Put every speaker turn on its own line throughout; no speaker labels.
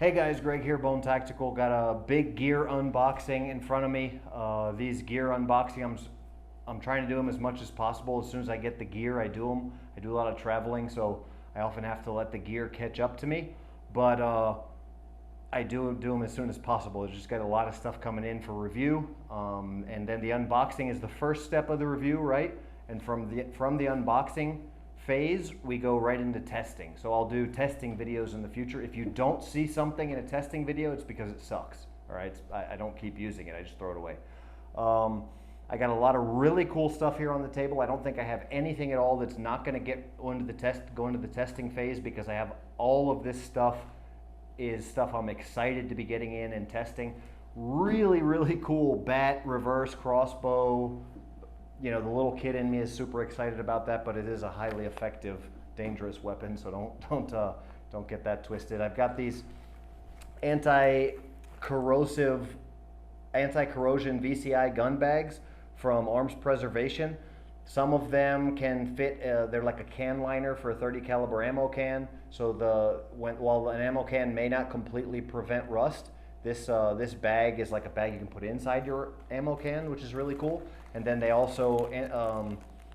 Hey guys, Greg here, Bone Tactical. Got a big gear unboxing in front of me. These gear unboxing, I'm trying to do them as much as possible. As soon as I get the gear, I do them. I do a lot of traveling, so I often have to let the gear catch up to me. But I do them as soon as possible. It's just got a lot of stuff coming in for review, and then the unboxing is the first step of the review, right? And from the unboxing phase, we go right into testing. So I'll do testing videos in the future. If you don't see something in a testing video, it's because it sucks. All right, I don't keep using it. I just throw it away. I got a lot of really cool stuff here on the table. I don't think I have anything at all that's not going to go into the testing phase, because I have all of this stuff is stuff I'm excited to be getting in and testing. Really cool bat, reverse, crossbow. You know, the little kid in me is super excited about that, but it is a highly effective, dangerous weapon, so don't get that twisted. I've got these anti-corrosion VCI gun bags from Arms Preservation. Some of them can fit, they're like a can liner for a 30 caliber ammo can. So while an ammo can may not completely prevent rust, this bag is like a bag you can put inside your ammo can, which is really cool. And then they also,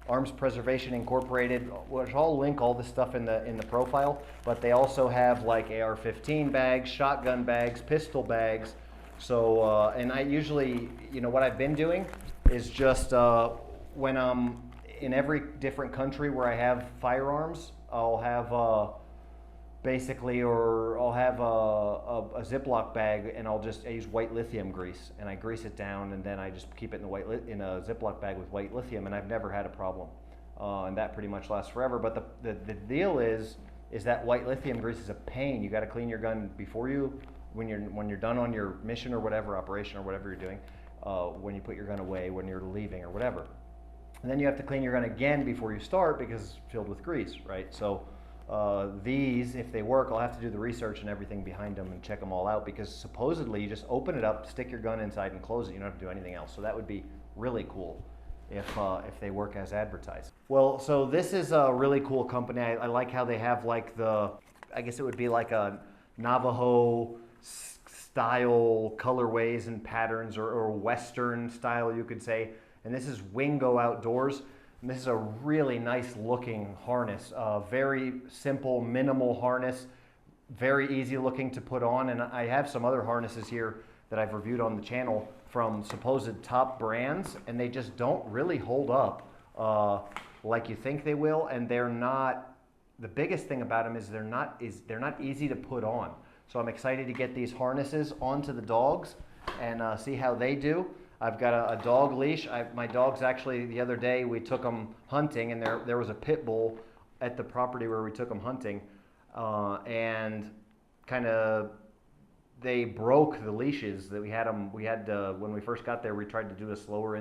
Arms Preservation Incorporated, which I'll link all this stuff in the profile, but they also have like AR-15 bags, shotgun bags, pistol bags. So, and I usually, you know, what I've been doing is just when I'm in every different country where I have firearms, I'll have I'll have a Ziploc bag, and I use white lithium grease, and I grease it down, and then I just keep it in a Ziploc bag with white lithium, and I've never had a problem, and that pretty much lasts forever. But the deal is that white lithium grease is a pain. You got to clean your gun before when you're done on your mission or whatever, operation or whatever you're doing, when you put your gun away, when you're leaving or whatever, and then you have to clean your gun again before you start because it's filled with grease, right? So these, if they work, I'll have to do the research and everything behind them and check them all out, because supposedly you just open it up, stick your gun inside and close it. You don't have to do anything else. So that would be really cool if they work as advertised. Well, so this is a really cool company. I like how they have like I guess it would be like a Navajo style colorways and patterns, or Western style, you could say. And this is Wingo Outdoors. And this is a really nice looking harness, very simple, minimal harness, very easy looking to put on. And I have some other harnesses here that I've reviewed on the channel from supposed top brands, and they just don't really hold up like you think they will. And they're not, the biggest thing about them is they're not easy to put on. So I'm excited to get these harnesses onto the dogs and see how they do. I've got a dog leash. My dogs, actually, the other day we took them hunting, and there was a pit bull at the property where we took them hunting, and they broke the leashes that we had them. When we first got there, we tried to do a slower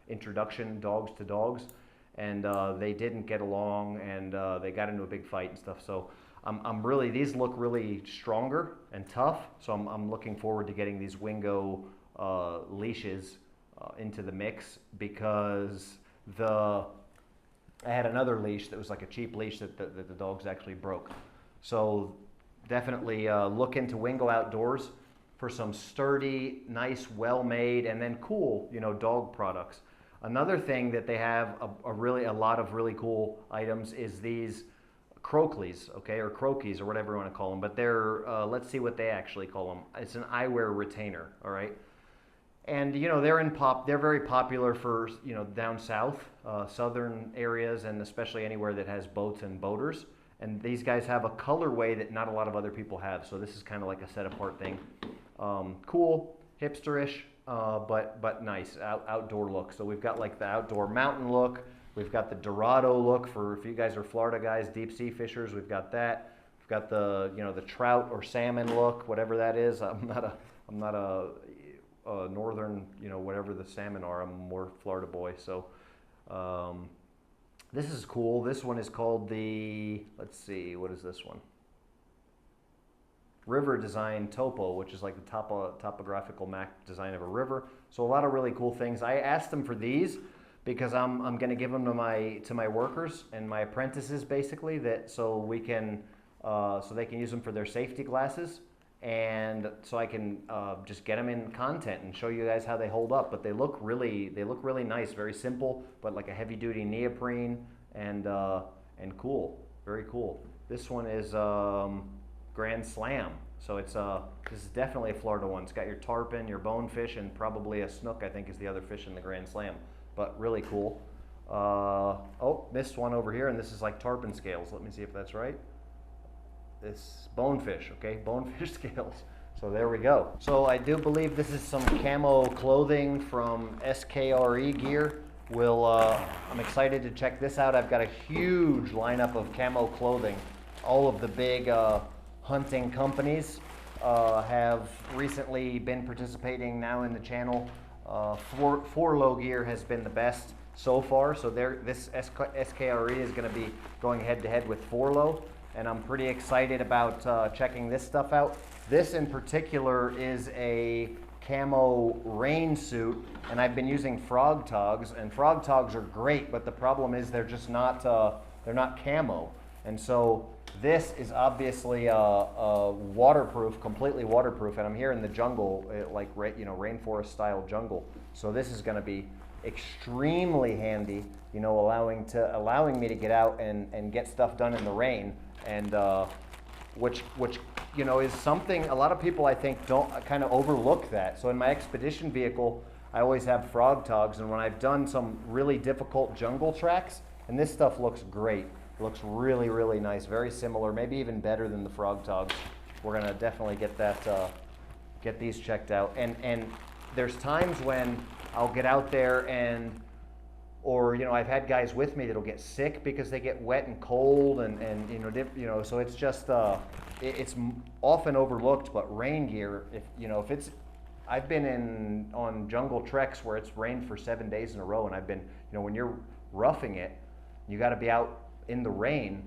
introduction dogs to dogs, and they didn't get along, and they got into a big fight and stuff. So these look really stronger and tough, so I'm looking forward to getting these Wingo leashes into the mix, because I had another leash that was like a cheap leash that the dogs actually broke. So definitely look into Wingo Outdoors for some sturdy, nice, well-made, and then cool, you know, dog products. Another thing that they have a lot of really cool items is these Croakleys, okay, or Croakies, or whatever you want to call them, but they're, let's see what they actually call them. It's an eyewear retainer, all right? And, you know, they're very popular for, you know, down south, southern areas, and especially anywhere that has boats and boaters. And these guys have a colorway that not a lot of other people have, so this is kind of like a set-apart thing. Cool, hipsterish, but nice, outdoor look. So we've got like the outdoor mountain look. We've got the Dorado look for, if you guys are Florida guys, deep sea fishers, we've got that. We've got the, you know, the trout or salmon look, whatever that is. I'm not a northern, you know, whatever the salmon are. I'm more Florida boy. So this is cool. This one is called let's see, what is this one? River Design Topo, which is like the topographical map design of a river. So a lot of really cool things. I asked them for these because I'm going to give them to my workers and my apprentices, basically, so we can so they can use them for their safety glasses, and so I can just get them in content and show you guys how they hold up. But they look really nice, very simple, but like a heavy duty neoprene, and cool, very cool. This one is Grand Slam. So it's this is definitely a Florida one. It's got your tarpon, your bonefish, and probably a snook, I think, is the other fish in the Grand Slam. But really cool. Oh, missed one over here, and this is like tarpon scales. Let me see if that's right. This bonefish, okay, bonefish scales. So there we go. So I do believe this is some camo clothing from SKRE Gear. I'm excited to check this out. I've got a huge lineup of camo clothing. All of the big hunting companies have recently been participating now in the channel. Forloh Gear has been the best so far, so this SKRE is going to be going head to head with Forloh, and I'm pretty excited about checking this stuff out. This in particular is a camo rain suit, and I've been using Frog Togs, and Frog Togs are great, but the problem is they're just not they're not camo, and so this is obviously waterproof, completely waterproof, and I'm here in the jungle, like rainforest style jungle, so this is going to be extremely handy, allowing me to get out and get stuff done in the rain, and which is something a lot of people, I think, don't kind of overlook that. So in my expedition vehicle, I always have Frog Togs, and when I've done some really difficult jungle tracks, and this stuff looks great. It looks really, really nice, very similar, maybe even better than the Frog Togs. We're gonna definitely get these checked out. And there's times when I'll get out there or I've had guys with me that'll get sick because they get wet and cold, and so it's just it's often overlooked. But rain gear, if it's, I've been on jungle treks where it's rained for 7 days in a row, and I've been, when you're roughing it, you got to be out in the rain.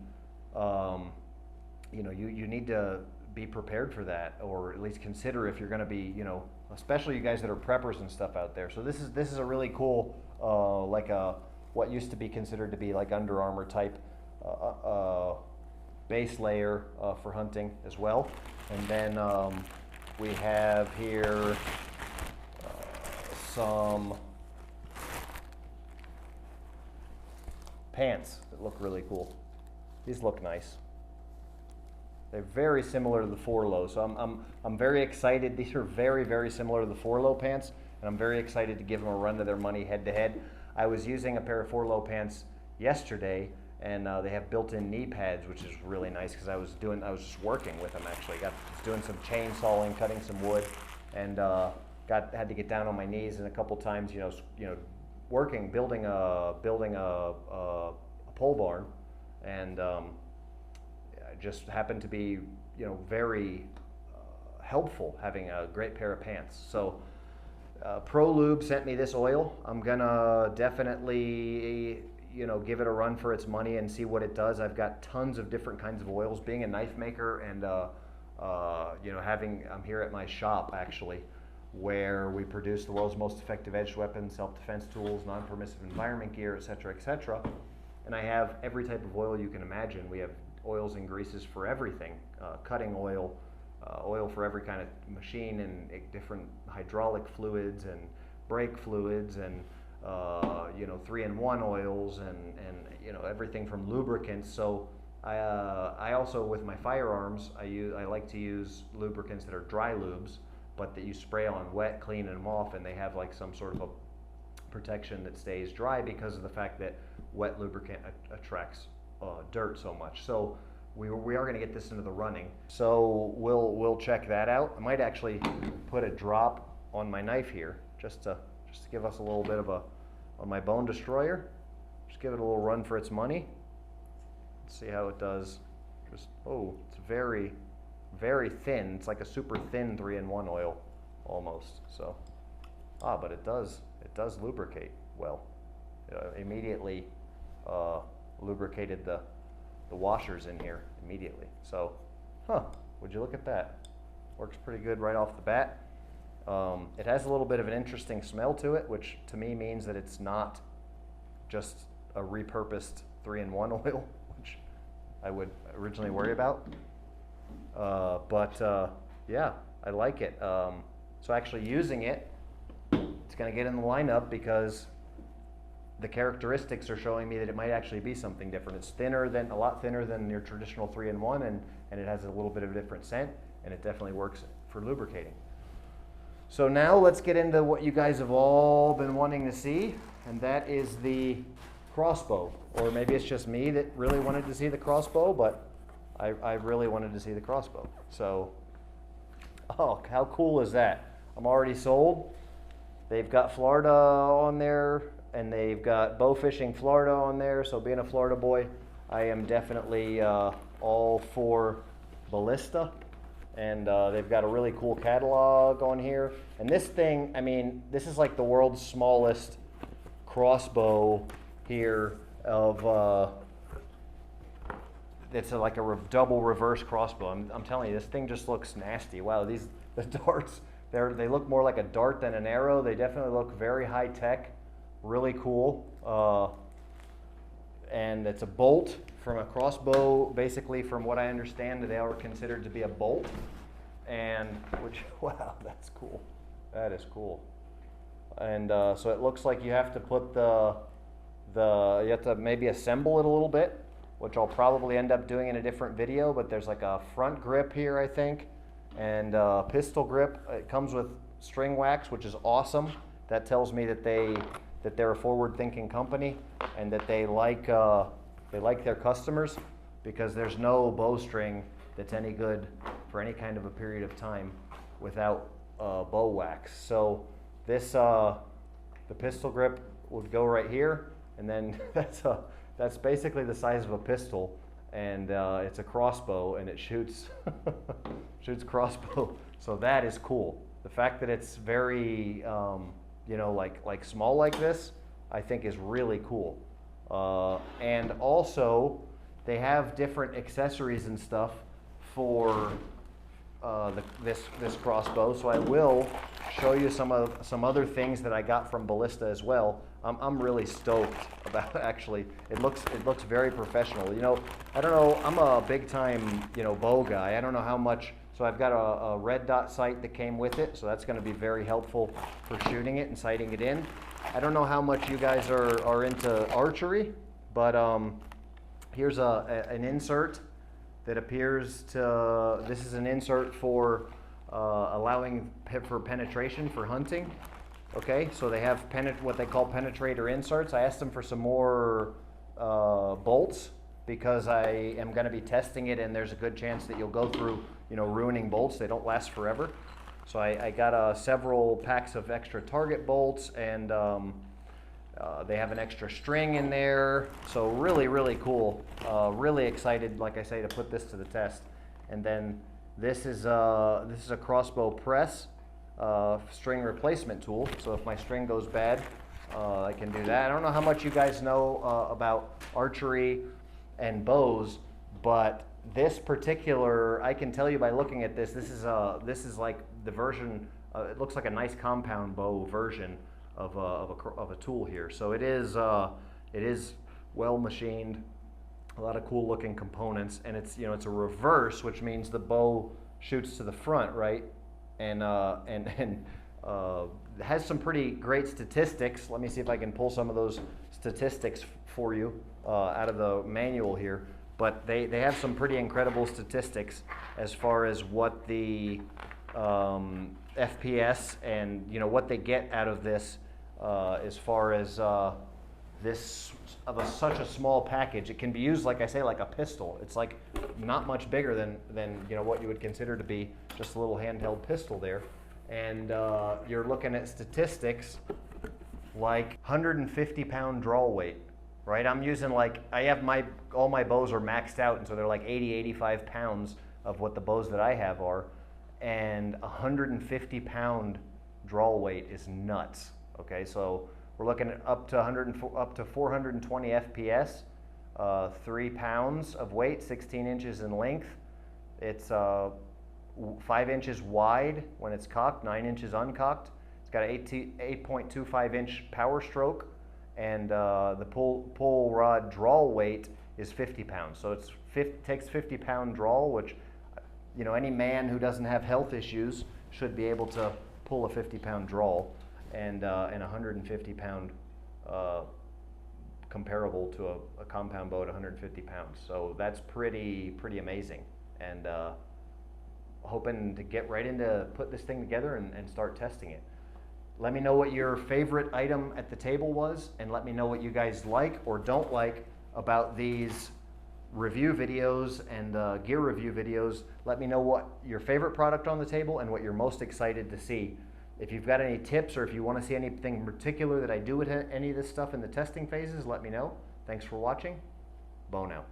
You need to be prepared for that, or at least consider if you're going to be, especially you guys that are preppers and stuff out there. So this is a really cool, what used to be considered to be like Under Armour type base layer for hunting as well. And then we have here some pants that look really cool. These look nice. They're very similar to the Forloh, so I'm very excited. These are very, very similar to the Forloh pants, and I'm very excited to give them a run to their money head to head. I was using a pair of Forloh pants yesterday, and they have built-in knee pads, which is really nice because I was just working with them actually. Was doing some chainsawing, cutting some wood, and had to get down on my knees, and a couple times, working, building a pole barn, and just happened to be, very helpful having a great pair of pants. So ProLube sent me this oil. I'm gonna definitely, give it a run for its money and see what it does. I've got tons of different kinds of oils. Being a knife maker, and I'm here at my shop actually, where we produce the world's most effective edged weapons, self-defense tools, non-permissive environment gear, etc., etc. And I have every type of oil you can imagine. We have oils and greases for everything, cutting oil, oil for every kind of machine, and different hydraulic fluids and brake fluids, and 3-in-1 oils, and everything from lubricants. So I also, with my firearms, I like to use lubricants that are dry lubes, but that you spray on wet, clean them off, and they have like some sort of a protection that stays dry because of the fact that wet lubricant attracts dirt so much. So we are going to get this into the running. So we'll check that out. I might actually put a drop on my knife here just to give us a little bit of on my bone destroyer. Just give it a little run for its money. Let's see how it does. It's very, very thin. It's like a super thin 3-in-1 oil almost. So but it does lubricate well. Immediately lubricated the washers in here immediately. So, would you look at that? Works pretty good right off the bat. It has a little bit of an interesting smell to it, which to me means that it's not just a repurposed 3-in-1 oil, which I would originally worry about. Yeah, I like it. So actually using it, it's going to get in the lineup because the characteristics are showing me that it might actually be something different. It's a lot thinner than your traditional 3-in-1, and it has a little bit of a different scent, and it definitely works for lubricating. So now let's get into what you guys have all been wanting to see, and that is the crossbow. Or maybe it's just me that really wanted to see the crossbow, but I really wanted to see the crossbow. So, oh, how cool is that? I'm already sold. They've got Florida on there, and they've got Bow Fishing Florida on there. So being a Florida boy, I am definitely all for Ballista. And they've got a really cool catalog on here. And this thing, I mean, this is like the world's smallest crossbow here of, it's like a double reverse crossbow. I'm telling you, this thing just looks nasty. Wow, the darts, they look more like a dart than an arrow. They definitely look very high tech, really cool. And it's a bolt from a crossbow. Basically, from what I understand, they are considered to be a bolt. And wow, that's cool. That is cool. And so it looks like you have to put you have to maybe assemble it a little bit, which I'll probably end up doing in a different video. But there's like a front grip here, I think, and pistol grip. It comes with string wax, which is awesome. That tells me that they're a forward-thinking company and that they like their customers, because there's no bowstring that's any good for any kind of a period of time without bow wax. So this the pistol grip would go right here, and then that's basically the size of a pistol, and it's a crossbow, and it shoots shoots crossbow. So that is cool. The fact that it's very like small like this, I think is really cool. And also, they have different accessories and stuff for this crossbow. So I will show you some other things that I got from Ballista as well. I'm really stoked about it, actually. It looks very professional. You know, I don't know. I'm a big time bow guy. I don't know how much. So I've got a red dot sight that came with it, so that's going to be very helpful for shooting it and sighting it in. I don't know how much you guys are into archery, but here's an insert that appears to, this is an insert for allowing for penetration for hunting. Okay, so they have what they call penetrator inserts. I asked them for some more bolts, because I am going to be testing it, and there's a good chance that you'll go through ruining bolts. They don't last forever. So I got several packs of extra target bolts, and they have an extra string in there. So really, really cool. Really excited, like I say, to put this to the test. And then this is a crossbow press string replacement tool. So if my string goes bad, I can do that. I don't know how much you guys know about archery and bows, but this particular, I can tell you by looking at this, this is like the version. It looks like a nice compound bow version of a tool here. So it is well machined, a lot of cool looking components, and it's it's a reverse, which means the bow shoots to the front, right? And has some pretty great statistics. Let me see if I can pull some of those statistics for you out of the manual here. But they have some pretty incredible statistics as far as what the FPS and what they get out of this as far as this such a small package. It can be used, like I say, like a pistol. It's like not much bigger than what you would consider to be just a little handheld pistol there. And you're looking at statistics like 150-pound draw weight. Right, I'm using I have all my bows are maxed out, and so they're like 80, 85 pounds of what the bows that I have are, and 150-pound draw weight is nuts. Okay, so we're looking at up to 420 FPS, 3 pounds of weight, 16 inches in length. It's 5 inches wide when it's cocked, 9 inches uncocked. It's got an 8.25 inch power stroke. And the pull rod draw weight is 50 pounds. So it takes 50-pound draw, which you know, any man who doesn't have health issues should be able to pull a 50-pound drawl, and a 150-pound comparable to a compound bow at 150 pounds. So that's pretty amazing. And hoping to get right into put this thing together and start testing it. Let me know what your favorite item at the table was, and let me know what you guys like or don't like about these review videos and gear review videos. Let me know what your favorite product on the table and what you're most excited to see. If you've got any tips or if you want to see anything in particular that I do with any of this stuff in the testing phases, let me know. Thanks for watching. Bow now.